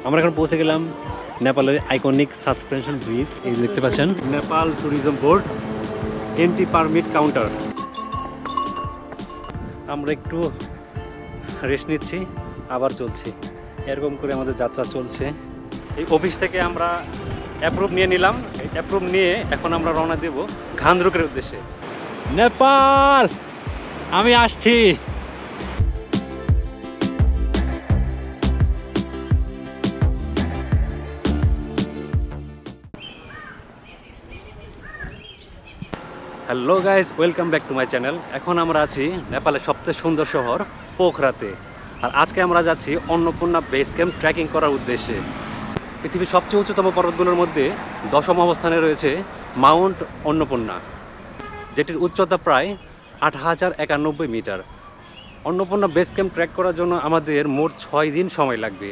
আমরা এখন পৌঁছে গেলাম নেপালের আইকনিক সাসপেনশন ব্রিজ। এই দেখতে পাচ্ছেন Nepal tourism board entry permit counter. আমরা একটু রেস্ট নিচ্ছি, আবার চলছি, এরকম করে আমাদের যাত্রা চলছে। এই অফিস থেকে আমরা অ্যাপ্রুভ নিয়ে নিলাম, অ্যাপ্রুভ নিয়ে এখন আমরা রওনা দেব ঘান্দ্রুকের উদ্দেশ্যে। নেপাল আমি আসছি। Hello guys, welcome back to my channel. এখন আমরা আছি নেপালের সবচেয়ে সুন্দর শহর পোখরাতে, আর আজকে আমরা যাচ্ছি অন্নপূর্ণা বেস ক্যাম্প ট্রেকিং করার উদ্দেশ্যে। পৃথিবীর সবচেয়ে উচ্চতম পর্বতগুলোর মধ্যে 10ম অবস্থানে রয়েছে মাউন্ট অন্নপূর্ণা, যেটির উচ্চতা প্রায় 8091 মিটার। অন্নপূর্ণা বেস ক্যাম্প ট্রেক করার জন্য আমাদের মোট 6 দিন সময় লাগবে।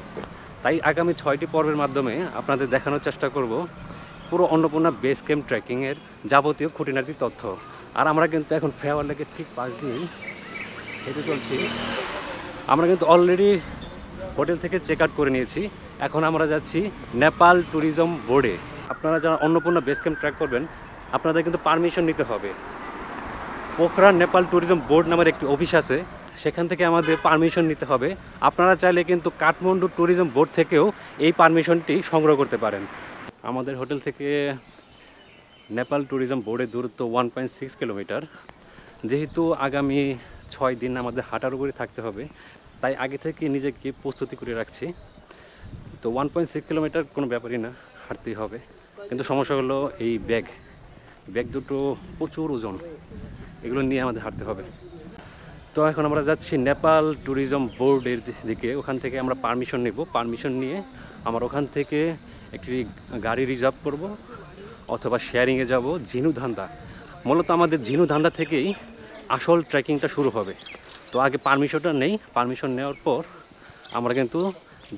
তাই আগামী 6টি পর্বের মাধ্যমে আপনাদের দেখানোর চেষ্টা করব পুরো অন্নপূর্ণা বেস ক্যাম্প ট্রেকিংয়ের যাবতীয় খুঁটিনাটি তথ্য। আর আমরা কিন্তু এখন ফেয়ার লেকের ঠিক পাশ দিয়েই হেঁটে চলছি। আমরা কিন্তু অলরেডি হোটেল থেকে চেক আউট করে নিয়েছি। এখন আমরা যাচ্ছি নেপাল ট্যুরিজম বোর্ডে। আপনারা যারা অন্নপূর্ণা বেস ক্যাম্প ট্রেক করবেন, আপনাদের কিন্তু পারমিশন নিতে হবে। পোখরা নেপাল ট্যুরিজম বোর্ড নামের একটি অফিস আছে, সেখান থেকে আমাদের পারমিশন নিতে হবে। আপনারা চাইলে কিন্তু কাঠমান্ডু ট্যুরিজম বোর্ড থেকেও এই পারমিশনটি সংগ্রহ করতে পারেন। আমাদের হোটেল থেকে নেপাল ট্যুরিজম বোর্ডের দূরত্ব 1.6 কিলোমিটার। যেহেতু আগামী 6 দিন আমাদের হাঁটার উপরে থাকতে হবে, তাই আগে থেকে নিজেকে প্রস্তুতি করে রাখছি। তো 1.6 কিলোমিটার কোনো ব্যাপারই না, হাঁটতেই হবে। কিন্তু সমস্যা হলো এই ব্যাগ দুটো প্রচুর ওজন, এগুলো নিয়ে আমাদের হাঁটতে হবে। তো এখন আমরা যাচ্ছি নেপাল ট্যুরিজম বোর্ডের দিকে। ওখান থেকে আমরা পারমিশন নেব। পারমিশন নিয়ে আমরা ওখান থেকে একটি গাড়ি রিজার্ভ করব, অথবা শেয়ারিংয়ে যাব ঝিনুধান্দা। মূলত আমাদের ঝিনুধান্দা থেকেই আসল ট্রেকিংটা শুরু হবে। তো আগে পারমিশনটা নেই, পারমিশন নেওয়ার পর আমরা কিন্তু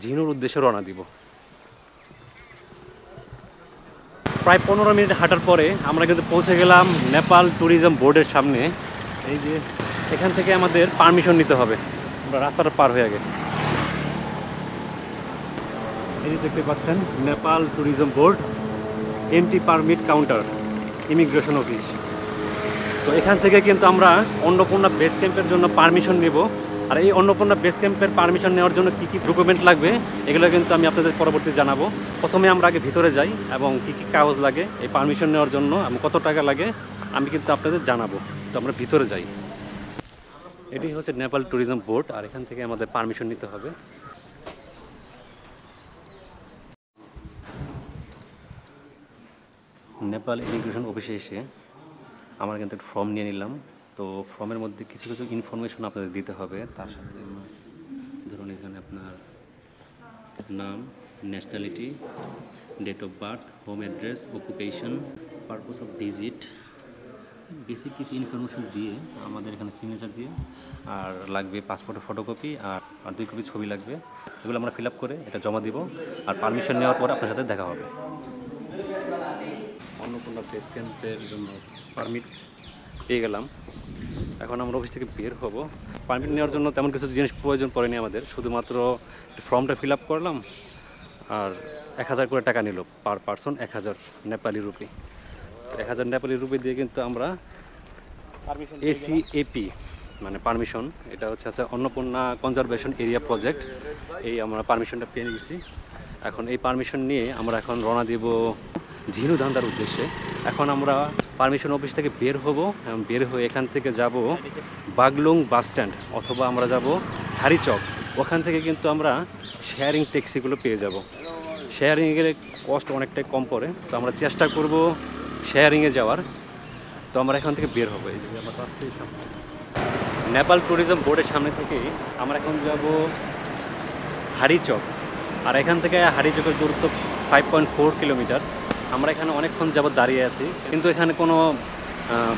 ঝিনুর উদ্দেশ্যে রওনা দিব। প্রায় 15 মিনিট হাঁটার পরে আমরা কিন্তু পৌঁছে গেলাম নেপাল ট্যুরিজম বোর্ডের সামনে। এই যে এখান থেকে আমাদের পারমিশন নিতে হবে, আমরা রাস্তাটা পার হয়ে গেছি। এই যে দেখতে পাচ্ছেন Nepal tourism board entry permit counter, immigration office. তো এখান থেকে কিন্তু আমরা অন্নপূর্ণা বেস ক্যাম্পের জন্য পারমিশন নেব। আর এই অন্নপূর্ণা বেস ক্যাম্পের পারমিশন নেওয়ার জন্য কী কী ডকুমেন্ট লাগবে এগুলো কিন্তু আমি আপনাদের পরবর্তী জানাবো। প্রথমে আমরা আগে ভিতরে যাই এবং কী কী কাগজ লাগে এই পারমিশন নেওয়ার জন্য এবং কত টাকা লাগে আমি কিন্তু আপনাদের জানাবো। তো আমরা ভিতরে যাই। এটি হচ্ছে নেপাল ট্যুরিজম বোর্ড, আর এখান থেকে আমাদের পারমিশন নিতে হবে। নেপাল ইমিগ্রেশন অফিসে এসে আমরা কিন্তু একটা ফর্ম নিয়ে নিলাম। তো ফর্মের মধ্যে কিছু কিছু ইনফরমেশন আপনাদের দিতে হবে। তার সাথে ধরুন এখানে আপনার নাম, nationality, date of birth, home address, occupation, purpose of visit, basic কিছু ইনফরমেশন দিয়ে আমাদের এখানে সিগনেচার দিয়ে, আর লাগবে পাসপোর্টের ফটোকপি আর 2 কপি ছবি লাগবে। এগুলো আমরা ফিল আপ করে এটা জমা দিব, আর পারমিশন নেওয়ার পর আপনার সাথে দেখা হবে। অন্নপূর্ণা বেস ক্যাম্পের জন্য পারমিট পেয়ে গেলাম। এখন আমরা অফিস থেকে বের হব। পারমিট নেওয়ার জন্য তেমন কিছু জিনিস প্রয়োজন পড়েনি আমাদের, শুধুমাত্র ফর্মটা ফিল আপ করলাম আর 1000 করে টাকা নিল per person, 1000 Nepali rupee. 1000 Nepali rupee দিয়ে কিন্তু আমরা ACAP মানে পারমিশন, এটা হচ্ছে অন্নপূর্ণা কনজারভেশন এরিয়া প্রজেক্ট, এই আমরা পারমিশনটা পেয়ে গেছি। এখন এই পারমিশন নিয়ে আমরা এখন রওনা দিব ঝিনুধান্দার উদ্দেশ্যে। এখন আমরা পারমিশন অফিস থেকে বের হব, বের হয়ে এখান থেকে যাব বাগলুং বাস স্ট্যান্ড, অথবা আমরা যাব হারিচক। ওখান থেকে কিন্তু আমরা শেয়ারিং ট্যাক্সিগুলো পেয়ে যাব। শেয়ারিংয়ের কস্ট অনেকটাই কম পড়ে, তো আমরা চেষ্টা করব শেয়ারিংয়ে যাওয়ার। তো আমরা এখান থেকে বের হবো। এই যে আমার রাস্তায় সামনে নেপাল ট্যুরিজম বোর্ডের সামনে থেকে আমরা এখন যাব হারিচক, আর এখান থেকে হারিচকের দূরত্ব 5.4 কিলোমিটার। আমরা এখানে অনেকক্ষণ যাবত দাঁড়িয়ে আছি, কিন্তু এখানে কোনো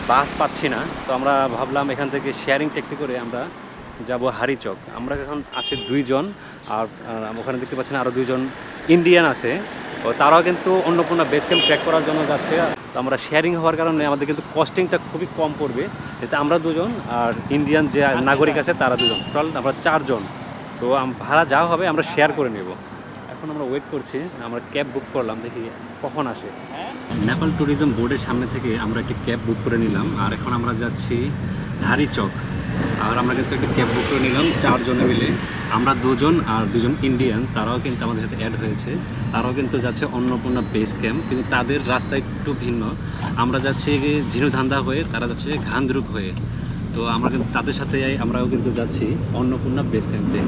বাস পাচ্ছি না। তো আমরা ভাবলাম এখান থেকে শেয়ারিং ট্যাক্সি করে আমরা যাব হারিচক। আমরা এখন আছি 2 জন, আর ওখানে দেখতে পাচ্ছেন আরও 2 জন ইন্ডিয়ান আছে। তো তারাও কিন্তু অন্নপূর্ণা বেস ক্যাম্প ট্রেক করার জন্য যাচ্ছে। তো আমরা শেয়ারিং হওয়ার কারণে আমাদের কিন্তু কস্টিংটা খুবই কম পড়বে। এতে আমরা 2 জন আর ইন্ডিয়ান যে নাগরিক আছে তারা 2 জন, টোটাল আমরা 4 জন। তো ভাড়া যা হবে আমরা শেয়ার করে নেব। এখন আমরা ওয়েট করছি, আমরা ক্যাব বুক করলাম, দেখি কখন আসে। নেপাল ট্যুরিজম বোর্ডের সামনে থেকে আমরা একটি ক্যাব বুক করে নিলাম, আর এখন আমরা যাচ্ছি হারিচক। আর আমরা কিন্তু একটা ক্যাব বুক করে নিলাম 4 জনে মিলে, আমরা 2 জন আর 2 জন ইন্ডিয়ান, তারাও কিন্তু আমাদের সাথে অ্যাড হয়েছে। তারাও কিন্তু যাচ্ছে অন্নপূর্ণা বেস ক্যাম্প, কিন্তু তাদের রাস্তা একটু ভিন্ন। আমরা যাচ্ছি ঝিনুধান্দা হয়ে, তারা যাচ্ছে ঘান্দ্রুক হয়ে। তো আমরা কিন্তু তাদের সাথে আমরাও কিন্তু যাচ্ছি অন্নপূর্ণা বেস ক্যাম্পে।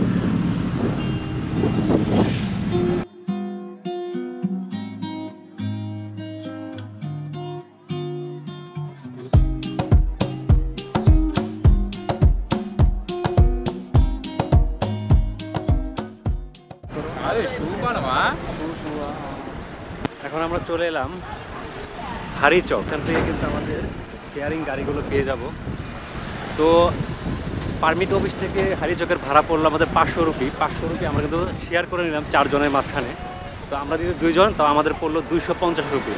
এখন আমরা চলে এলাম হারিচক। এখান থেকে কিন্তু আমাদের শেয়ারিং গাড়িগুলো পেয়ে যাব। তো পারমিট অফিস থেকে হারিচকের ভাড়া পড়লো আমাদের 500 রুপি। 500 রুপি আমরা কিন্তু শেয়ার করে নিলাম 4 জনের মাঝখানে। তো আমরা যদি 2 জন, তো আমাদের পড়লো 250 রুপি।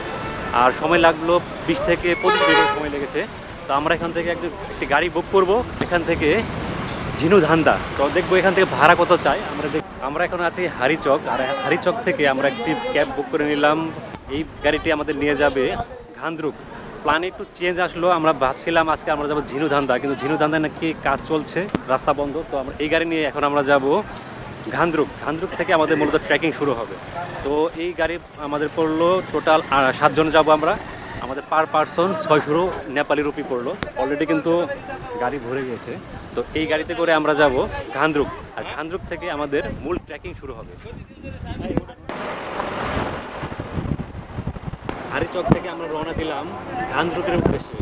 আর সময় লাগলো 20 থেকে 25 মিনিট সময় লেগেছে। তো আমরা এখান থেকে একটি গাড়ি বুক করব এখান থেকে ঝিনুধান্দা। তো দেখবো এখান থেকে ভাড়া কত চাই। আমরা এখন আছি হারিচক, আর হারিচক থেকে আমরা একটি ক্যাব বুক করে নিলাম। এই গাড়িটি আমাদের নিয়ে যাবে ঘান্দ্রুক। প্ল্যান একটু চেঞ্জ আসলো, আমরা ভাবছিলাম আজকে আমরা যাবো ঝিনুধান্দা, কিন্তু ঝিনুধান্দায় নাকি কাজ চলছে, রাস্তা বন্ধ। তো আমরা এই গাড়ি নিয়ে এখন আমরা যাব ঘান্দ্রুক। ঘান্দ্রুক থেকে আমাদের মূলত ট্রেকিং শুরু হবে। তো এই গাড়ি আমাদের পড়লো টোটাল 7 জন যাব আমরা। আমাদের পার পারসন 600 নেপালি রুপি পড়লো। অলরেডি কিন্তু গাড়ি ভরে গেছে। তো এই গাড়িতে করে আমরা যাব ঘান্দ্রুক, আর ঘান্দ্রুক থেকে আমাদের মূল ট্রেকিং শুরু হবে। হারিচক থেকে আমরা রওনা দিলাম ঘান্দ্রুকের উদ্দেশ্যে।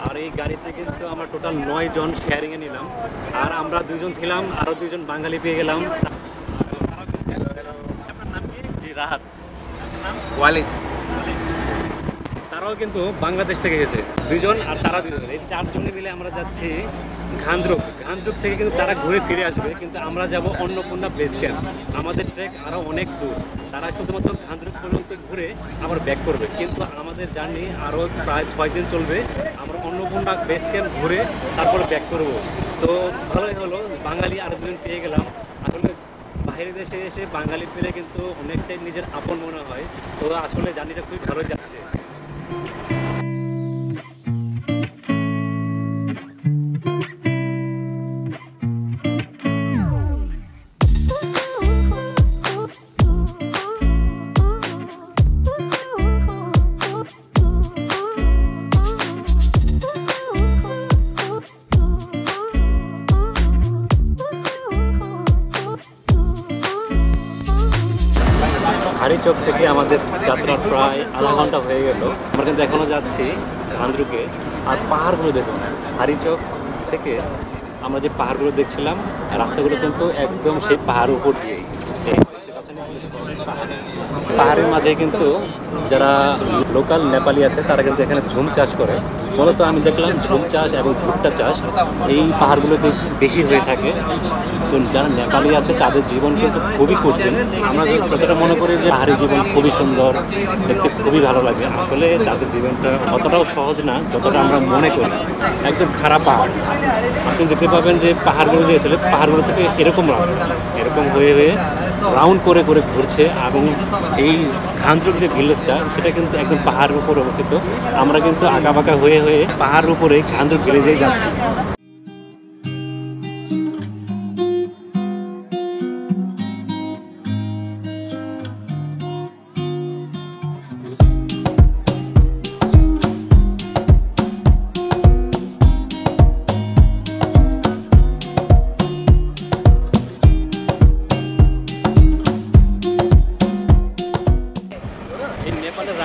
আর এই গাড়িতে কিন্তু আমরা টোটাল 9 জন শেয়ারিংয়ে নিলাম। আর আমরা 2 জন ছিলাম, আরও 2 জন বাঙালি পেয়ে গেলাম। রাহাত, ওয়ালিদ, তারাও কিন্তু বাংলাদেশ থেকে গেছে 2 জন, আর তারা 2 জন, এই 4 জনে মিলে আমরা যাচ্ছি ঘান্দ্রুক। ঘান্দ্রুক থেকে কিন্তু তারা ঘুরে ফিরে আসবে, কিন্তু আমরা যাব অন্নপূর্ণা বেস ক্যাম্প। আমাদের ট্রেক আরও অনেক দূর, তারা শুধুমাত্র ঘান্দ্রুক পর্যন্ত ঘুরে আবার ব্যাক করবে, কিন্তু আমাদের জার্নি আরও প্রায় 6 দিন চলবে। আমরা অন্নপূর্ণা বেস ক্যাম্প ঘুরে তারপরে ব্যাক করব। তো ভালোই হলো, বাঙালি আরও 2 জন পেয়ে গেলাম। আসলে বাইরের দেশে এসে বাঙালি পেলে কিন্তু অনেকটাই নিজের আপন মনে হয়। তো আসলে জার্নিটা খুবই ভালো যাচ্ছে। হারিচক থেকে আমাদের যাত্রা প্রায় আধা ঘন্টা হয়ে গেল। আমরা কিন্তু এখনও যাচ্ছি ঘান্দ্রুকে। আর পাহাড়গুলো দেখুন, হারিচক থেকে আমরা যে পাহাড়গুলো দেখছিলাম, রাস্তাগুলো কিন্তু একদম সেই পাহাড়ের উপর দিয়েই। পাহাড়ের মাঝে কিন্তু যারা লোকাল নেপালি আছে তারা কিন্তু এখানে ঝুম চাষ করে। মূলত আমি দেখলাম ঝুম চাষ এবং ভুট্টা চাষ এই পাহাড়গুলোতে বেশি হয়ে থাকে। তো যারা নেপালি আছে তাদের জীবন কিন্তু খুবই কঠিন। আমরা যতটা মনে করি যে পাহাড়ি জীবন খুবই সুন্দর, দেখতে খুবই ভালো লাগে, আসলে তাদের জীবনটা অতটাও সহজ না যতটা আমরা মনে করি। একদম খারাপ পাহাড়। আপনি দেখতে পাবেন যে পাহাড়গুলো দিয়েছিল, পাহাড়গুলো থেকে এরকম রাস্তা, এরকম হয়ে হয়ে রাউন্ড করে করে ঘুরছে। এবং এই ঘান্দ্রুক যে ভিলেজটা, সেটা কিন্তু একদম পাহাড়ের উপর অবস্থিত। আমরা কিন্তু আঁকাবাঁকা হয়ে হয়ে পাহাড়ের উপরে ঘান্দ্রুক ভিলেজেই যাচ্ছি।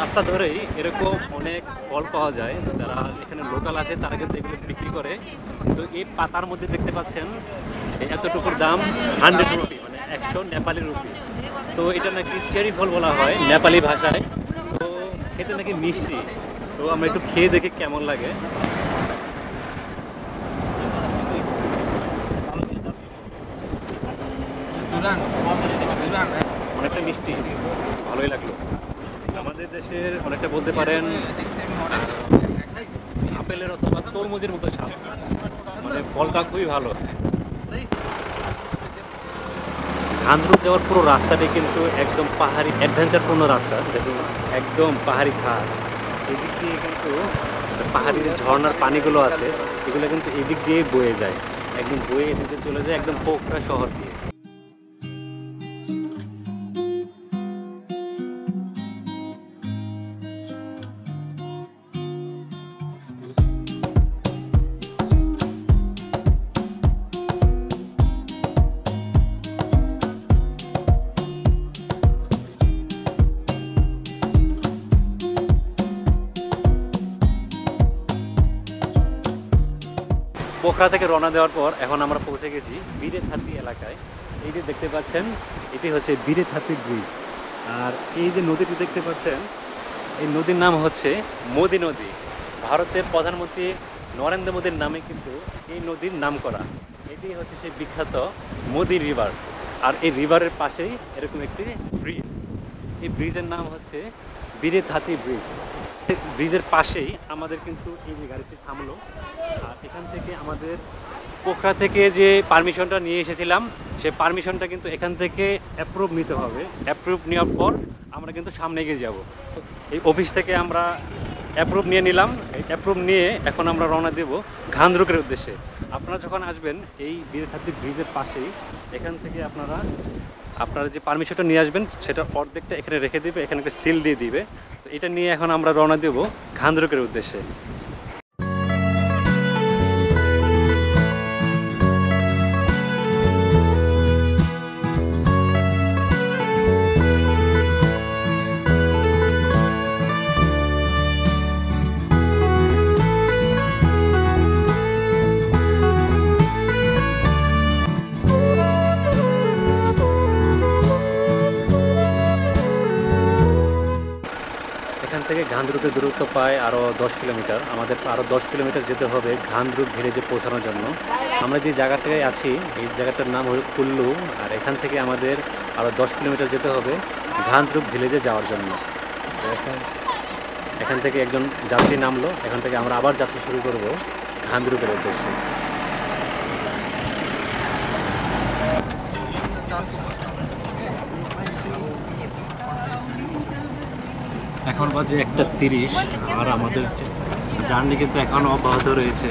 রাস্তা ধরেই এরকম অনেক ফল পাওয়া যায়, যারা এখানে লোকাল আছে তারা কিন্তু এগুলো বিক্রি করে। তো এই পাতার মধ্যে দেখতে পাচ্ছেন এতটুকুর দাম 100 রুপি, মানে 100 নেপালি রুপি। তো এটা নাকি চেরি ফল বলা হয় নেপালি ভাষায়। তো এটা নাকি মিষ্টি। তো আমরা একটু খেয়ে দেখি কেমন লাগে। অনেকটা মিষ্টি, ভালোই লাগলো। আমাদের দেশের অনেকটা বলতে পারেন আপেলের অথবা তরমুজের মতো স্বাদ, মানে ফলটা খুবই ভালো। ঘান্দরুক যাওয়ার পুরো রাস্তাটি কিন্তু একদম পাহাড়ি অ্যাডভেঞ্চারপূর্ণ রাস্তা। দেখুন একদম পাহাড়ি ঘাট, এদিক দিয়ে কিন্তু পাহাড়ি যে ঝর্ণার পানিগুলো আছে এগুলো কিন্তু এদিক দিয়ে বয়ে যায়, একদম বয়ে এদিকে চলে যায় একদম পোখরা শহর দিয়ে। পোখরা থেকে রওনা দেওয়ার পর এখন আমরা পৌঁছে গেছি বীরেথাতি এলাকায়। এই যে দেখতে পাচ্ছেন এটি হচ্ছে বীরেথাতি ব্রিজ। আর এই যে নদীটি দেখতে পাচ্ছেন এই নদীর নাম হচ্ছে মোদী নদী। ভারতের প্রধানমন্ত্রী নরেন্দ্র মোদীর নামে কিন্তু এই নদীর নাম করা। এটি হচ্ছে সেই বিখ্যাত মোদী রিভার। আর এই রিভারের পাশেই এরকম একটি ব্রিজ, এই ব্রিজের নাম হচ্ছে বীরেথাতি ব্রিজ। ব্রিজের পাশেই আমাদের কিন্তু এই যে গাড়িটি থামলো। আর এখান থেকে আমাদের পোখরা থেকে যে পারমিশনটা নিয়ে এসেছিলাম সেই পারমিশনটা কিন্তু এখান থেকে অ্যাপ্রুভ নিতে হবে। অ্যাপ্রুভ নেওয়ার পর আমরা কিন্তু সামনে এগিয়ে যাব। এই অফিস থেকে আমরা অ্যাপ্রুভ নিয়ে নিলাম। এই অ্যাপ্রুভ নিয়ে এখন আমরা রওনা দেব ঘান্দরুকের উদ্দেশ্যে। আপনারা যখন আসবেন এই বীরেথাতি ব্রিজের পাশেই এখান থেকে আপনারা যে পারমিশনটা নিয়ে আসবেন সেটা অর্ধেকটা এখানে রেখে দিবে, এখানে একটা সিল দিয়ে দিবে। তো এটা নিয়ে এখন আমরা রওনা দেব ঘান্দরুকের উদ্দেশ্যে। এখান থেকে ঘান্দরুকের দূরত্ব প্রায় আরও 10 কিলোমিটার। আমাদের আরও 10 কিলোমিটার যেতে হবে ঘান্দরুক ভিলেজে পৌঁছানোর জন্য। আমরা যে জায়গাটায় আছি এই জায়গাটার নাম হলো কুল্লু। আর এখান থেকে আমাদের আরও 10 কিলোমিটার যেতে হবে ঘান্দরুক ভিলেজে যাওয়ার জন্য। এখান থেকে একজন যাত্রী নামলো, এখান থেকে আমরা আবার যাত্রা শুরু করব ঘান্দরুকের উদ্দেশ্যে। এখন বাজে 1:30 আর আমাদের জার্নি কিন্তু এখনও অব্যাহত রয়েছে।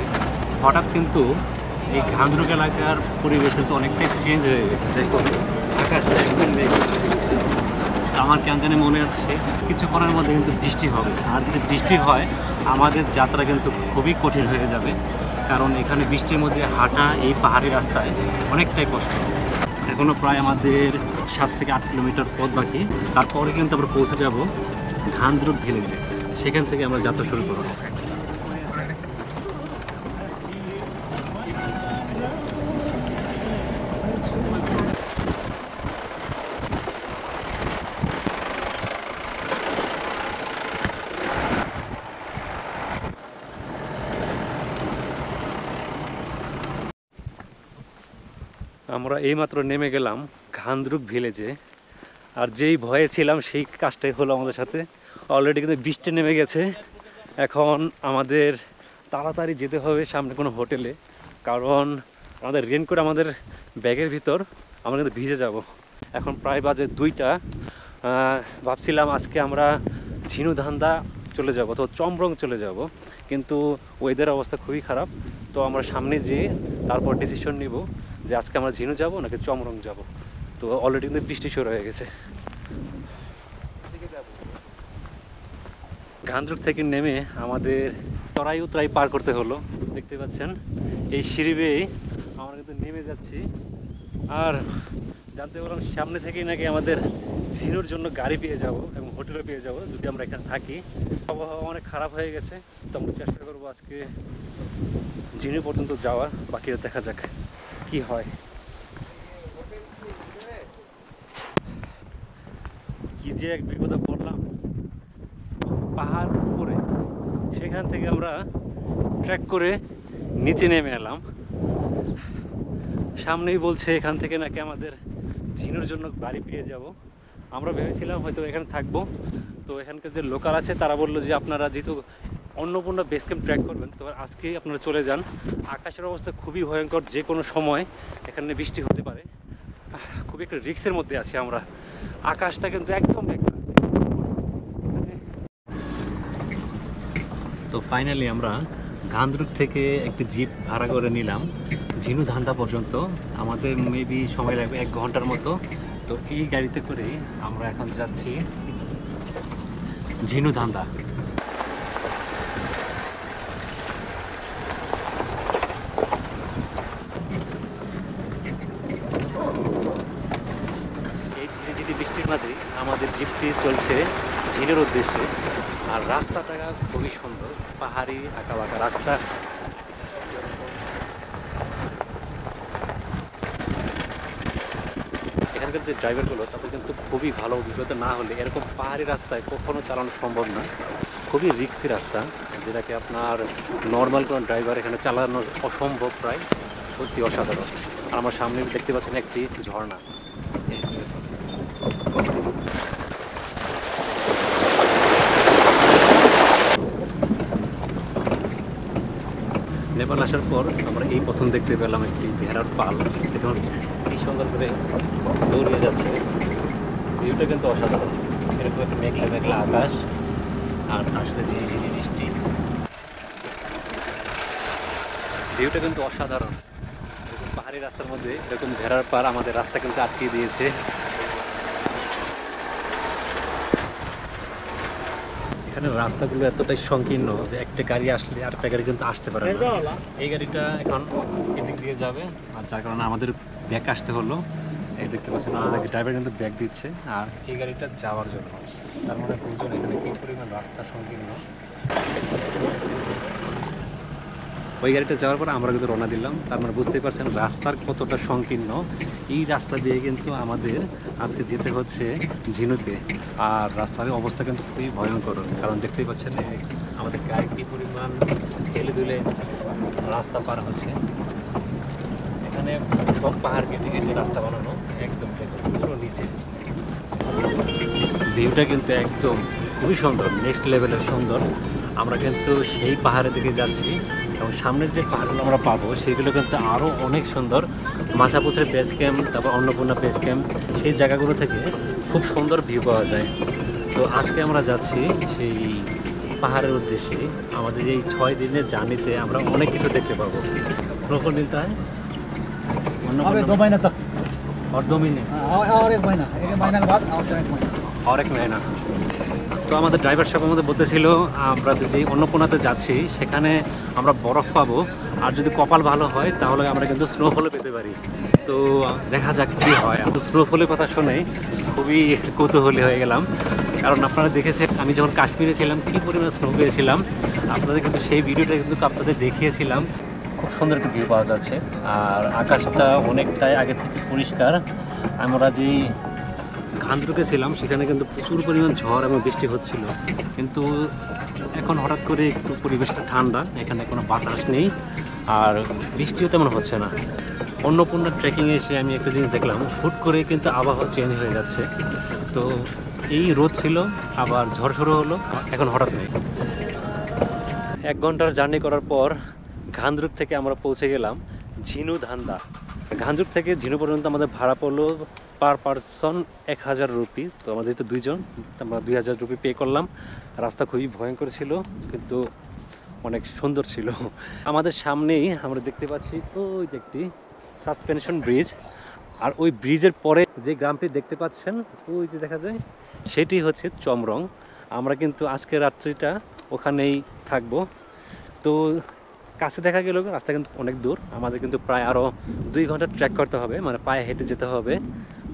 হঠাৎ কিন্তু এই ঘান্দরুক এলাকার পরিবেশ কিন্তু অনেকটাই চেঞ্জ হয়ে গেছে। দেখুন আকাশটা একদম মেঘ। আমার কেন জানি মনে হচ্ছে কিছুক্ষণের মধ্যে কিন্তু বৃষ্টি হবে। আর যদি বৃষ্টি হয় আমাদের যাত্রা কিন্তু খুবই কঠিন হয়ে যাবে, কারণ এখানে বৃষ্টির মধ্যে হাঁটা এই পাহাড়ি রাস্তায় অনেকটাই কষ্ট। এখনও প্রায় আমাদের 7 থেকে 8 কিলোমিটার পথ বাকি। তারপরে কিন্তু আমরা পৌঁছে যাব ঘান্দরুক ভিলেজে। সেখান থেকে আমরা যাত্রা শুরু করব। আমরা এইমাত্র নেমে গেলাম ঘান্দরুক ভিলেজে। আর যেই ভয়ে ছিলাম সেই কাজটাই হলো আমাদের সাথে। অলরেডি কিন্তু বৃষ্টি নেমে গেছে। এখন আমাদের তাড়াতাড়ি যেতে হবে সামনে কোনো হোটেলে, কারণ আমাদের রেনকোট আমাদের ব্যাগের ভিতর, আমরা কিন্তু ভিজে যাব। এখন প্রায় বাজে 2টা। ভাবছিলাম আজকে আমরা ঝিনুধান্দা চলে যাব তো চমরং চলে যাব, কিন্তু ওয়েদার অবস্থা খুবই খারাপ। তো আমরা সামনে যেয়ে তারপর ডিসিশন নিব যে আজকে আমরা ঝিনু যাব নাকি চমরং যাব। তো অলরেডি কিন্তু বৃষ্টি শুরু হয়ে গেছে। ঘান্দরুক থেকে নেমে আমাদের চড়াই উতরাই পার করতে হলো। দেখতে পাচ্ছেন এই সিঁড়ি বেয়ে আমরা কিন্তু নেমে যাচ্ছি। আর জানতে পারলাম সামনে থেকেই নাকি আমাদের ঝিনুর জন্য গাড়ি পেয়ে যাব এবং হোটেলও পেয়ে যাব যদি আমরা এখানে থাকি। আবহাওয়া অনেক খারাপ হয়ে গেছে, তো আমরা চেষ্টা করবো আজকে ঝিনু পর্যন্ত যাওয়ার। বাকিটা দেখা যাক কি হয়। কি যে এক বিপদে পড়লাম পাহাড় উপরে, সেখান থেকে আমরা ট্রেক করে নিচে নেমে এলাম। সামনেই বলছে এখান থেকে নাকি আমাদের ঝিনুর জন্য গাড়ি পেয়ে যাব। আমরা ভেবেছিলাম হয়তো এখানে থাকবো। তো এখানকার যে লোকাল আছে তারা বললো যে আপনারা যেহেতু অন্নপূর্ণা বেস ক্যাম্প ট্র্যাক করবেন তো আজকেই আপনারা চলে যান। আকাশের অবস্থা খুবই ভয়ঙ্কর, যে কোনো সময় এখানে বৃষ্টি হতে পারে। খুবই একটা রিস্কের মধ্যে আছি আমরা। আকাশটা কিন্তু একদম মেঘলা। তো ফাইনালি আমরা গান্দ্রুক থেকে একটি জিপ ভাড়া করে নিলাম ঝিনুধান্দা পর্যন্ত। আমাদের মেবি সময় লাগবে 1 ঘন্টার মতো। তো এই গাড়িতে করে আমরা এখন যাচ্ছি ঝিনুধান্দা। এই ঝিরিঝিরি বৃষ্টির মাঝে আমাদের জিপটি চলছে ঝিনের উদ্দেশ্যে। আর রাস্তাটা খুবই সুন্দর, পাহাড়ি আঁকা বাঁকা রাস্তা। এখানকার যে ড্রাইভারগুলো তাদের কিন্তু খুবই ভালো অভিজ্ঞতা না হলে এরকম পাহাড়ি রাস্তায় কখনো চালানো সম্ভব না। খুবই রিস্কি রাস্তা, যেটাকে আপনার নর্মাল কোনো ড্রাইভার এখানে চালানো অসম্ভব, প্রায় সত্যি অসাধারণ। আর আমার সামনে দেখতে পাচ্ছেন একটি ঝর্ণা। নেপাল আসার পর আমরা এই প্রথম দেখতে পেলাম একটি ভেড়ার পাল। দেখুন কি সুন্দর করে দৌড়িয়ে যাচ্ছে। ভিউটা কিন্তু অসাধারণ। এরকম একটা মেঘলা মেঘলা আকাশ আর তার সাথে ঝিরিঝিরি বৃষ্টি। ভিউটা কিন্তু অসাধারণ। এরকম পাহাড়ি রাস্তার মধ্যে এরকম ভেড়ার পাল আমাদের রাস্তা কিন্তু আটকে দিয়েছে। এখানে রাস্তাগুলো এতটাই সংকীর্ণ যে একটা গাড়ি আসলে আরেকটা গাড়ি কিন্তু আসতে পারে না। এই গাড়িটা এখন এদিক দিয়ে যাবে, আর যার কারণে আমাদের ব্যাক আসতে হলো। এই দেখতে পাচ্ছেন আমাদের ড্রাইভার কিন্তু ব্যাক দিচ্ছে আর এই গাড়িটা যাওয়ার জন্য। তার মানে বুঝুন এখানে কি পরিমাণ রাস্তা সংকীর্ণ। ওই গাড়িটা যাওয়ার পর আমরা কিন্তু রওনা দিলাম। তার মানে বুঝতেই পারছেন রাস্তার কতটা সংকীর্ণ। এই রাস্তা দিয়ে কিন্তু আমাদের আজকে যেতে হচ্ছে ঝিনুতে। আর রাস্তার অবস্থা কিন্তু খুবই ভয়ঙ্কর, কারণ দেখতেই পাচ্ছেন আমাদের গাড়ি কী পরিমাণ হেলে দুলে রাস্তা পার হচ্ছে। এখানে সব পাহাড় কেটে কেটে রাস্তা বানানো, একদম দেখুন পুরো নিচে। ভিউটা কিন্তু একদম খুবই সুন্দর, নেক্সট লেভেলের সুন্দর। আমরা কিন্তু সেই পাহাড়ের দিকে যাচ্ছি এবং সামনের যে পাহাড়গুলো আমরা পাবো সেগুলো কিন্তু আরও অনেক সুন্দর। মাছাপুছের বেস ক্যাম্প, তারপর অন্নপূর্ণা বেস ক্যাম্প, সেই জায়গাগুলো থেকে খুব সুন্দর ভিউ পাওয়া যায়। তো আজকে আমরা যাচ্ছি সেই পাহাড়ের উদ্দেশ্যে। আমাদের এই 6 দিনের জার্নিতে আমরা অনেক কিছু দেখতে পাবো। প্রকল্প মিলতে হয় अबे 2 महीना तक और 2 महीने और 1 महीना, 1 महीना के बाद और 1 महीना और 1 महीना। তো আমাদের ড্রাইভার সাহেব আমাদের বলতেছিল আমরা যদি অন্নপূর্ণাতে যাচ্ছি সেখানে আমরা বরফ পাবো, আর যদি কপাল ভালো হয় তাহলে আমরা কিন্তু স্নোফলও পেতে পারি। তো দেখা যাক কী হয়। তো স্নোফলের কথা শুনে খুবই কৌতূহলী হয়ে গেলাম, কারণ আপনারা দেখেছেন আমি যখন কাশ্মীরে ছিলাম কী পরিমাণ স্নো পেয়েছিলাম। আপনাদের কিন্তু সেই ভিডিওটা কিন্তু আপনাদের দেখিয়েছিলাম। খুব সুন্দর একটা ভিউ পাওয়া যাচ্ছে আর আকাশটা অনেকটাই আগে থেকে পরিষ্কার। আমরা যেই গান্দ্রুকে ছিলাম সেখানে কিন্তু প্রচুর পরিমাণ ঝড় এবং বৃষ্টি হচ্ছিল, কিন্তু এখন হঠাৎ করে একটু পরিবেশটা ঠান্ডা, এখানে কোনো বাতাস নেই আর বৃষ্টিও তেমন হচ্ছে না। অন্নপূর্ণা ট্রেকিংয়ে এসে আমি একটা জিনিস দেখলাম, হুট করে কিন্তু আবহাওয়া চেঞ্জ হয়ে যাচ্ছে। তো এই রোদ ছিল, আবার ঝড় শুরু হলো, এখন হঠাৎ নেই। 1 ঘন্টার জার্নি করার পর গান্দ্রুক থেকে আমরা পৌঁছে গেলাম ঝিনুধান্দা। গান্দ্রুক থেকে ঝিনু পর্যন্ত আমাদের ভাড়া পড়লো পার পারসন 1000 রুপি। তো আমরা যেহেতু 2 জন, আমরা 2000 রুপি পে করলাম। রাস্তা খুবই ভয়ঙ্কর ছিল কিন্তু অনেক সুন্দর ছিল। আমাদের সামনেই আমরা দেখতে পাচ্ছি ওই যে একটি সাসপেনশন ব্রিজ, আর ওই ব্রিজের পরে যে গ্রামটি দেখতে পাচ্ছেন ওই যে দেখা যায় সেটি হচ্ছে চমরং। আমরা কিন্তু আজকে রাত্রিটা ওখানেই থাকবো। তো কাছে দেখা গেল রাস্তা কিন্তু অনেক দূর, আমাদের কিন্তু প্রায় আরও 2 ঘন্টা ট্রেক করতে হবে, মানে পায়ে হেঁটে যেতে হবে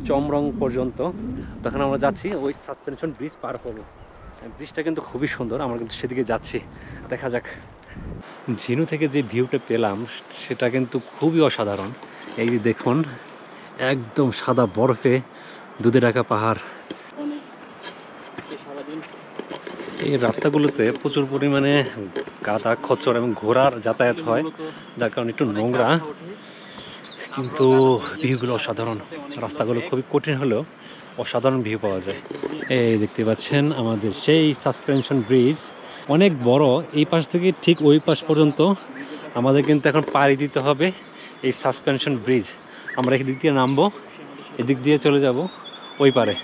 চমরং পর্যন্ত। তখন আমরা যাচ্ছি ওই সাসপেনশন ব্রিজ পার হবো। ব্রিজটা কিন্তু খুবই সুন্দর, আমরা কিন্তু সেদিকে যাচ্ছি, দেখা যাক। ঝিনু থেকে যে ভিউটা পেলাম সেটা কিন্তু খুবই অসাধারণ। এই যে দেখুন একদম সাদা বরফে দুধে ঢাকা পাহাড়। এই রাস্তাগুলোতে প্রচুর পরিমাণে গাদা খচ্চর এবং ঘোড়ার যাতায়াত হয়, যার কারণে একটু নোংরা, কিন্তু ভিউগুলো অসাধারণ। রাস্তাগুলো খুবই কঠিন হলেও অসাধারণ ভিউ পাওয়া যায়। এই দেখতে পাচ্ছেন আমাদের সেই সাসপেনশন ব্রিজ, অনেক বড়। এই পাশ থেকে ঠিক ওই পাশ পর্যন্ত আমাদের কিন্তু এখন পাড়ি দিতে হবে এই সাসপেনশন ব্রিজ। আমরা এই দিক দিয়ে নামবো এদিক দিয়ে চলে যাব ওই পারে।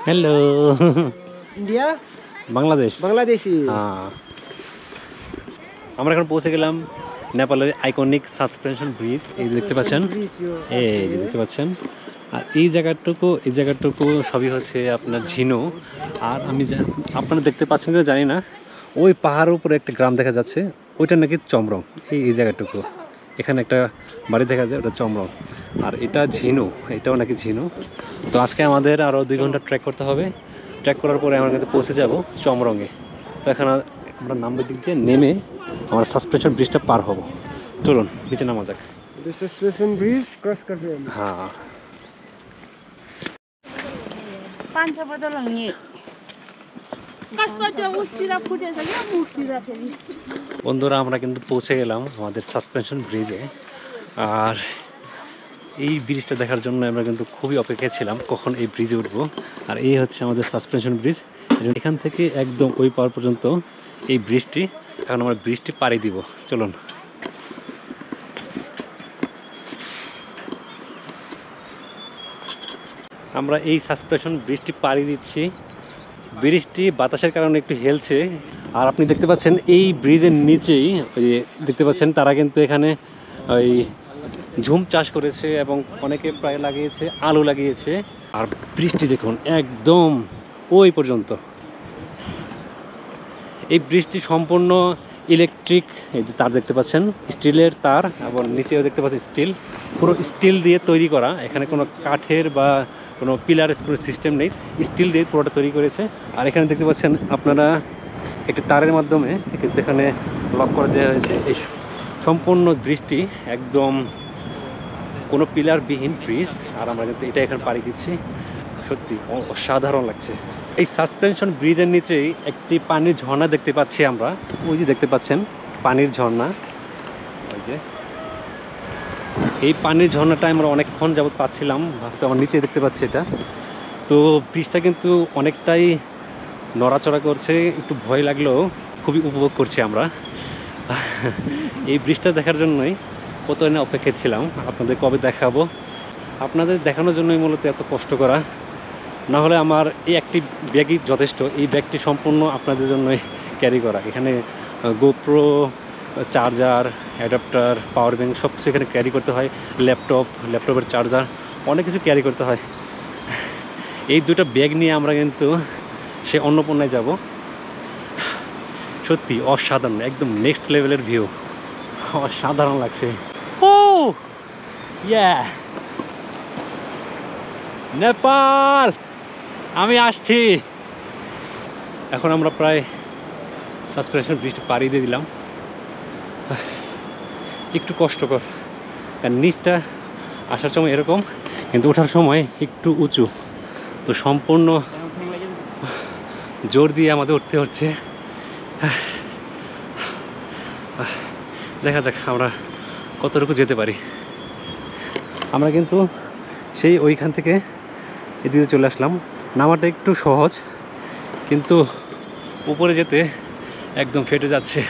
Hello, India Bangladesh. বাংলাদেশি হ্যাঁ, আমরা এখন পৌঁছে গেলাম নেপালের আইকনিক সাসপেনশন ব্রিজ। এই যে দেখতে পাচ্ছেন, এই যে দেখতে পাচ্ছেন। আর এই জায়গাটুকু সবই হচ্ছে আপনার ঝিনু। আর আমি আপনারা দেখতে পাচ্ছেন কিনা জানি না, ওই পাহাড়ের উপরে একটা গ্রাম দেখা যাচ্ছে, ওইটা নাকি চমরং। এই জায়গাটুকু, এখানে একটা বাড়ি দেখা যায়, ওটা চমরং। আর এটা ঝিনু, এটাও নাকি ঝিনু। তো আজকে আমাদের আরও 2 ঘন্টা ট্রেক করতে হবে। ট্রেক করার পরে আমরা কিন্তু পৌঁছে যাব চমরংয়ে। তো এখন আমরা নামবের দিক দিয়ে নেমে আমরা সাসপেনশন ব্রিজটা পার হব। চলুন নিচে নামা যাক। সাসপেনশন ব্রিজ ক্রস করবে। হ্যাঁ, पाँच बदलनी कस्तो उस्तिरा फुटेछ क्या मुस्तिरा फेरि বন্ধুরা আমরা কিন্তু পৌঁছে গেলাম আমাদের সাসপেনশন ব্রিজে। আর এই ব্রিজটা দেখার জন্য আমরা কিন্তু খুবই অপেক্ষায় ছিলাম কখন এই ব্রিজে উঠবো। আর এই হচ্ছে আমাদের সাসপেনশন ব্রিজ। এখান থেকে একদম ওই পার পর্যন্ত এই ব্রিজটি। এখন আমরা ব্রিজটি পাড়ি দিব। চলুন। আমরা এই সাসপেনশন ব্রিজটি পাড়ি দিচ্ছি। ব্রিজটি বাতাসের কারণে একটু হেলছে। আর আপনি দেখতে পাচ্ছেন এই ব্রিজের নিচেই ওই যে দেখতে পাচ্ছেন তারা কিন্তু এখানে ওই ঝুম চাষ করেছে এবং অনেকে প্রায় লাগিয়েছে, আলু লাগিয়েছে। আর বৃষ্টি দেখুন একদম ওই পর্যন্ত। এই ব্রিজটি সম্পূর্ণ ইলেকট্রিক। এই যে তার দেখতে পাচ্ছেন, স্টিলের তার, এবং নিচেও দেখতে পাচ্ছেন স্টিল, পুরো স্টিল দিয়ে তৈরি করা। এখানে কোনো কাঠের বা কোনো পিলার কোনো সিস্টেম নেই, স্টিল দিয়ে পুরোটা তৈরি করেছে। আর এখানে দেখতে পাচ্ছেন আপনারা একটি তারের মাধ্যমে কিন্তু এখানে লক করে দেওয়া হয়েছে। এই সম্পূর্ণ ব্রিজটি একদম কোনো পিলারবিহীন ব্রিজ। আর আমরা কিন্তু এটা এখানে পাড়ি দিচ্ছি। সত্যি অসাধারণ লাগছে। এই সাসপেনশন ব্রিজের নিচেই একটি পানির ঝর্ণা দেখতে পাচ্ছি আমরা। ওই যে দেখতে পাচ্ছেন পানির ঝর্ণা, ওই যে এই পানির ঝর্ণাটা আমরা অনেকক্ষণ যাবত পাচ্ছিলাম। তো আমার নিচে দেখতে পাচ্ছি এটা। তো ব্রিজটা কিন্তু অনেকটাই নড়াচড়া করছে, একটু ভয় লাগলেও খুবই উপভোগ করছি আমরা। এই ব্রিজটা দেখার জন্যই কত না অপেক্ষায় ছিলাম। আপনাদের কবে দেখাবো, আপনাদের দেখানোর জন্যই মূলত এত কষ্ট করা। না হলে আমার এই একটি ব্যাগই যথেষ্ট। এই ব্যাগটি সম্পূর্ণ আপনাদের জন্যই ক্যারি করা। এখানে GoPro, charger, adapter, power bank সব কিছু এখানে ক্যারি করতে হয়। ল্যাপটপের চার্জার, অনেক কিছু ক্যারি করতে হয়। এই দুটো ব্যাগ নিয়ে আমরা কিন্তু সে অন্নপূর্ণায় যাব। সত্যি অসাধারণ, একদম নেক্সট লেভেলের ভিউ, অসাধারণ লাগছে। ও ইয়া, নেপাল আমি আসছি। এখন আমরা প্রায় সাসপেনশন ব্রিজটি পাড়ি দিয়ে দিলাম। একটু কষ্টকর, কারণ নিচটা আসার সময় এরকম, কিন্তু ওঠার সময় একটু উঁচু। তো সম্পূর্ণ জোর দিয়ে আমাদের উঠতে হচ্ছে। দেখা যাক আমরা কতটুকু যেতে পারি। আমরা কিন্তু সেই ওইখান থেকে এদিকে চলে আসলাম। নামাটা একটু সহজ, কিন্তু উপরে যেতে একদম ফেটে যাচ্ছে।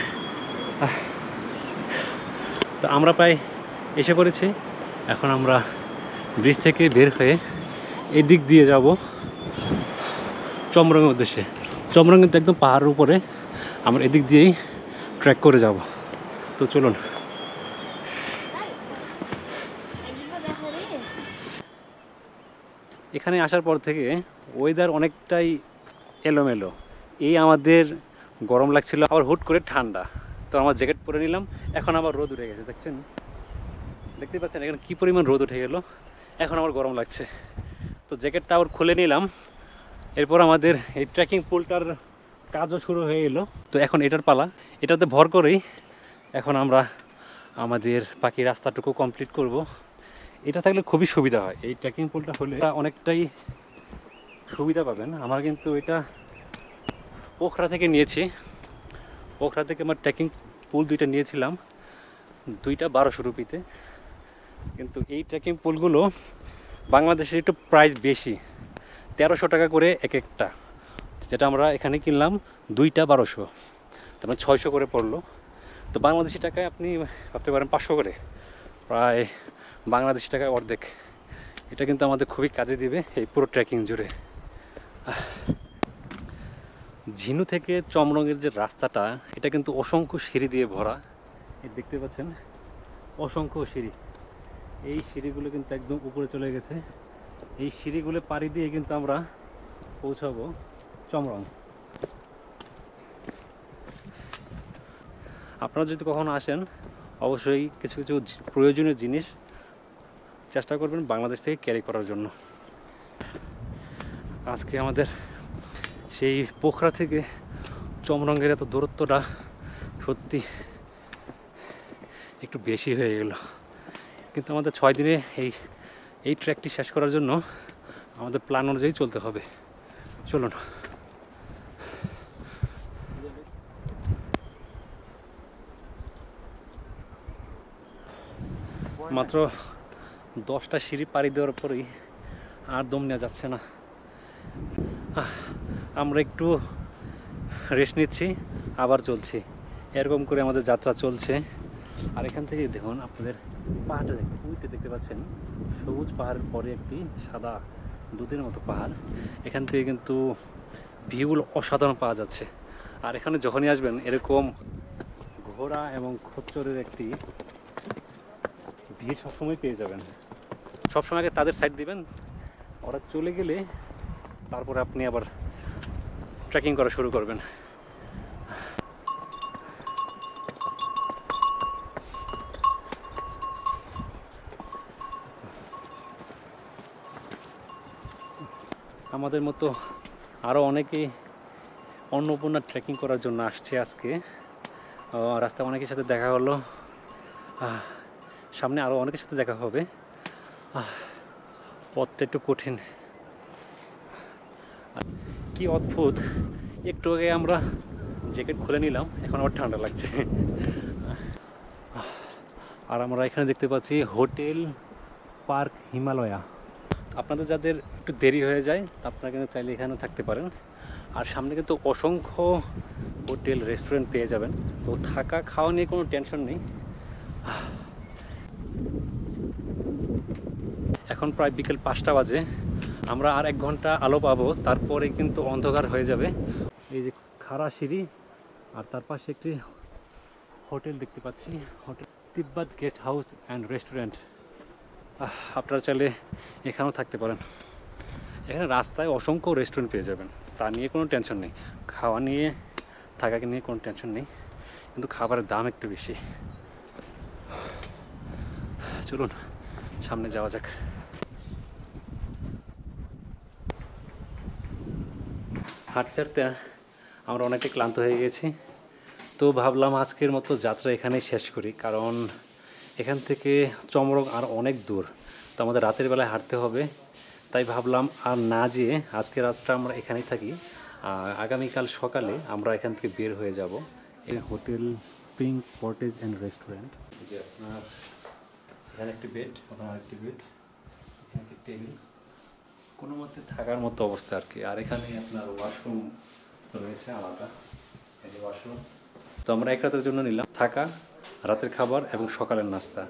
তো আমরা প্রায় এসে পড়েছি। এখন আমরা ব্রিজ থেকে বের হয়ে এদিক দিয়ে যাব চমরংয়ের উদ্দেশ্যে। চমরং কিন্তু একদম পাহাড়ের উপরে, আমরা এদিক দিয়েই ট্রেক করে যাব। তো চলুন। এখানে আসার পর থেকে ওয়েদার অনেকটাই এলোমেলো। এই আমাদের গরম লাগছিল, আবার হুট করে ঠান্ডা। তো আমার জ্যাকেট পরে নিলাম। এখন আবার রোদ উঠে গেছে, দেখছেন, দেখতে পাচ্ছেন এখানে কী পরিমাণ রোদ উঠে গেল। এখন আমার গরম লাগছে, তো জ্যাকেটটা আবার খুলে নিলাম। এরপর আমাদের এই ট্রেকিং পুলটার কাজও শুরু হয়ে গেলো। তো এখন এটার পালা, এটাতে ভর করেই এখন আমরা আমাদের বাকি রাস্তাটুকু কমপ্লিট করব। এটা থাকলে খুবই সুবিধা হয়। এই ট্রেকিং পুলটা হলে অনেকটাই সুবিধা পাবেন। আমার কিন্তু এটা পোখরা থেকে নিয়েছি। পোখরা থেকে আমার ট্রেকিং পুল দুইটা নিয়েছিলাম, দুইটা 1200 রুপিতে। কিন্তু এই ট্রেকিং পুলগুলো বাংলাদেশে একটু প্রাইস বেশি, 1300 টাকা করে এক একটা। যেটা আমরা এখানে কিনলাম দুইটা 1200, তার মানে 600 করে পড়লো। তো বাংলাদেশি টাকায় আপনি ভাবতে পারেন 500 করে, প্রায় বাংলাদেশি টাকায় অর্ধেক। এটা কিন্তু আমাদের খুবই কাজে দিবে এই পুরো ট্রেকিং জুড়ে। ঝিনু থেকে চমরংয়ের যে রাস্তাটা, এটা কিন্তু অসংখ্য সিঁড়ি দিয়ে ভরা। এই দেখতে পাচ্ছেন অসংখ্য সিঁড়ি, এই সিঁড়িগুলো কিন্তু একদম উপরে চলে গেছে। এই সিঁড়িগুলো পাড়ি দিয়ে কিন্তু আমরা পৌঁছাবো চমরং। আপনারা যদি কখনো আসেন অবশ্যই কিছু কিছু প্রয়োজনীয় জিনিস চেষ্টা করবেন বাংলাদেশ থেকে ক্যারি করার জন্য। আজকে আমাদের সেই পোখরা থেকে চমরংয়ের এত দূরত্বটা সত্যি একটু বেশি হয়ে গেল, কিন্তু আমাদের 6 দিনে এই ট্র্যাকটি শেষ করার জন্য আমাদের প্ল্যান অনুযায়ী চলতে হবে। চলুন। মাত্র 10টা সিঁড়ি পাড়ি দেওয়ার পরেই আর দম নেওয়া যাচ্ছে না। আমরা একটু রেস্ট নিচ্ছি, আবার চলছি। এরকম করে আমাদের যাত্রা চলছে। আর এখান থেকে দেখুন, আপনাদের পাহাড়টা দেখতে পাচ্ছেন, সবুজ পাহাড়ের পরে একটি সাদা দুধের মতো পাহাড়। এখান থেকে কিন্তু ভিউগুলো অসাধারণ পাওয়া যাচ্ছে। আর এখানে যখনই আসবেন এরকম ঘোড়া এবং খচ্চরের একটি ভিড় সবসময় পেয়ে যাবেন। সবসময় আগে তাদের সাইড দিবেন, ওরা চলে গেলে তারপরে আপনি আবার ট্রেকিং করা শুরু করবেন। আমাদের মতো আরও অনেকেই অন্নপূর্ণা ট্রেকিং করার জন্য আসছে আজকে। রাস্তায় অনেকের সাথে দেখা হলো, সামনে আরও অনেকের সাথে দেখা হবে। পথটা একটু কঠিন। কি অদ্ভুত, একটু আগে আমরা জ্যাকেট খুলে নিলাম, এখন আবার ঠান্ডা লাগছে। আর আমরা এখানে দেখতে পাচ্ছি হোটেল পার্ক হিমালয়া। আপনাদের যাদের একটু দেরি হয়ে যায় আপনারা কিন্তু চাইলে এখানেও থাকতে পারেন। আর সামনে কিন্তু অসংখ্য হোটেল রেস্টুরেন্ট পেয়ে যাবেন, তো থাকা খাওয়া নিয়ে কোনো টেনশন নেই। এখন প্রায় বিকেল 5টা বাজে, আমরা আর 1 ঘন্টা আলো পাবো, তারপরে কিন্তু অন্ধকার হয়ে যাবে। এই যে খাড়া সিঁড়ি, আর তার পাশে একটি হোটেল দেখতে পাচ্ছি, hotel Tibet guest house and restaurant. আপনারা চাইলে এখানেও থাকতে পারেন। এখানে রাস্তায় অসংখ্য রেস্টুরেন্ট পেয়ে যাবেন, তা নিয়ে কোনো টেনশন নেই। খাওয়া নিয়ে থাকাকে নিয়ে কোনো টেনশন নেই, কিন্তু খাবারের দাম একটু বেশি। চলুন সামনে যাওয়া যাক। হাঁটতে হাঁটতে আমরা অনেকটাই ক্লান্ত হয়ে গেছি, তো ভাবলাম আজকের মতো যাত্রা এখানেই শেষ করি, কারণ এখান থেকে চমরং আর অনেক দূর, তো আমাদের রাতের বেলায় হাঁটতে হবে। তাই ভাবলাম আর না যেয়ে আজকে রাতটা আমরা এখানেই থাকি, আগামীকাল সকালে আমরা এখান থেকে বের হয়ে যাব। এই hotel spring cottage and restaurant, যে আপনার এখানে একটি বেড, ওখানে আরেকটি বেড, এখানে একটি টেবিল, কোনো মতে থাকার মতো অবস্থা আর কি। আর এখানে আপনার ওয়াশরুম রয়েছে আলাদা, এই যে ওয়াশরুম। তো আমরা 1 রাতের জন্য নিলাম থাকা, রাতের খাবার এবং সকালের নাস্তা।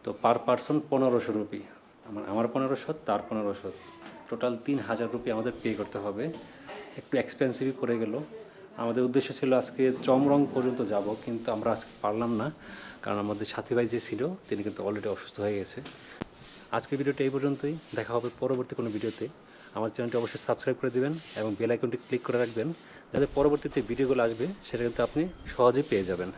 তো পার পারসন 1500 রুপি, আমার 1500, তার 1500, টোটাল 3000 রুপি আমাদের পে করতে হবে। একটু এক্সপেন্সিভই পড়ে গেল। আমাদের উদ্দেশ্য ছিল আজকে চমরং পর্যন্ত যাব, কিন্তু আমরা আজকে পারলাম না, কারণ আমাদের সাথী ভাই যে ছিল তিনি কিন্তু অলরেডি অসুস্থ হয়ে গেছে। আজকের ভিডিওটা এই পর্যন্তই, দেখা হবে পরবর্তী কোনো ভিডিওতে। আমার চ্যানেলটি অবশ্যই সাবস্ক্রাইব করে দেবেন এবং বেল আইকনটি ক্লিক করে রাখবেন, যাতে পরবর্তী যে ভিডিওগুলো আসবে সেটা কিন্তু আপনি সহজেই পেয়ে যাবেন।